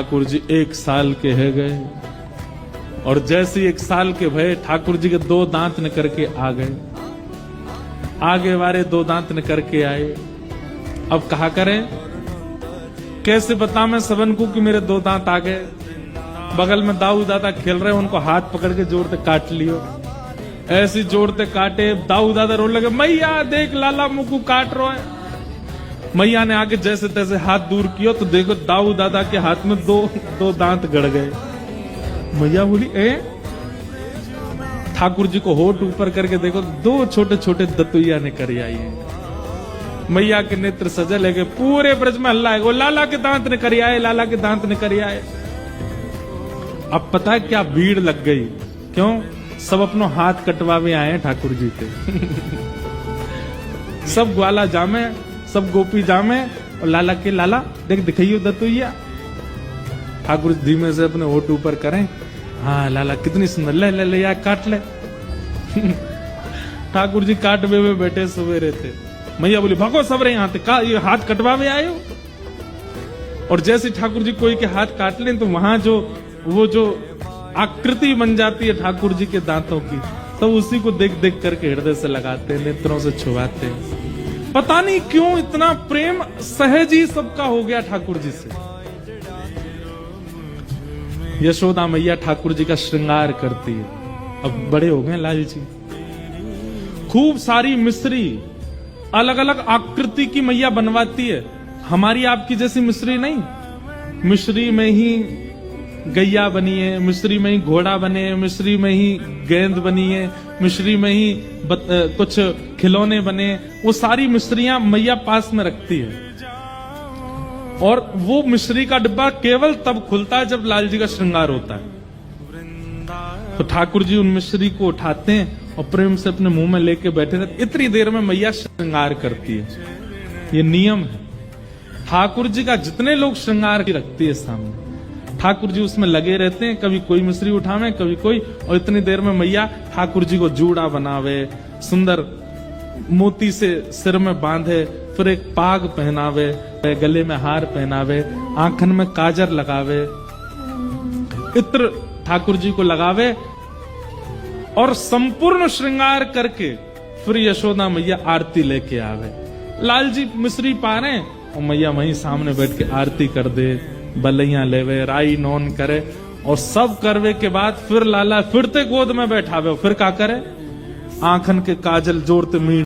ठाकुर जी 1 साल के है गए, और जैसे 1 साल के भय ठाकुर जी के 2 दांत निकर के आ गए। आगे वाले 2 दांत निकर के आए। अब कहा करें, कैसे बता मैं सबन को कि मेरे 2 दांत आ गए। बगल में दाऊ दादा खेल रहे, उनको हाथ पकड़ के जोरते काट लियो। ऐसी जोरते काटे, दाऊ दादा रोने लगे, मैया देख लाला मुकू काट रहा है। मैया ने आगे जैसे तैसे हाथ दूर किया तो देखो दाऊ दादा के हाथ में 2 दांत गड़ गए। मैया बोली, ठाकुर जी को होठ ऊपर करके देखो 2 छोटे छोटे दतुइया निकल आई है। मैया के नेत्र सजल है, पूरे ब्रज में हल्ला है, वो लाला के दांत निकल आए, लाला के दांत निकल आए। अब पता है क्या भीड़ लग गई, क्यों? सब अपनो हाथ कटवावे आए हैं ठाकुर जी के। सब ग्वाला जामे, सब गोपी जामे, और लाला के लाला देख दिखाइयो दतुइया। ठाकुर जी धीमे से अपने होठ ऊपर करें, हाँ लाला कितनी सुंदर, ले ले ले या काट ले। ठाकुर जी काटवे हुए बैठे सवेरे थे। मैया बोली, भागो सब रहे यहाँ का ये हाथ कटवावे आए हो। और जैसे ठाकुर जी कोई के हाथ काट लें तो वहां वो जो आकृति बन जाती है ठाकुर जी के दांतों की, तो उसी को देख देख करके हृदय से लगाते हैं, नेत्रों से छुआते हैं। पता नहीं क्यों इतना प्रेम सहज ही सबका हो गया ठाकुर जी से। यशोदा मैया ठाकुर जी का श्रृंगार करती है। अब बड़े हो गए लाल जी, खूब सारी मिश्री अलग अलग आकृति की मैया बनवाती है। हमारी आपकी जैसी मिश्री नहीं, मिश्री में ही गैया बनी है, मिश्री में ही घोड़ा बने, मिश्री में ही गेंद बनी है, मिश्री में ही कुछ खिलौने बने। वो सारी मिश्रियां मैया पास में रखती है, और वो मिश्री का डिब्बा केवल तब खुलता है जब लाल जी का श्रृंगार होता है। तो ठाकुर जी उन मिश्री को उठाते हैं और प्रेम से अपने मुंह में लेके बैठे रहते। इतनी देर में मैया श्रृंगार करती है, ये नियम है। ठाकुर जी का जितने लोग श्रृंगार की रखती है सामने, ठाकुर जी उसमें लगे रहते हैं, कभी कोई मिश्री उठावे कभी कोई, और इतनी देर में मैया ठाकुर जी को जूड़ा बनावे, सुंदर मोती से सिर में बांधे, फिर एक पाग पहनावे, गले में हार पहनावे, आंखन में काजर लगावे, इत्र ठाकुर जी को लगावे, और संपूर्ण श्रृंगार करके फिर यशोदा मैया आरती लेके आवे। लाल जी मिश्री पा रहे और मैया वहीं सामने बैठ के आरती कर दे, बलैया लेवे, राई नौन करे, और सब करवे के बाद फिर लाला फिरते गोद में बैठावे, फिर क्या करे, आंखन के काजल जोड़ते मीट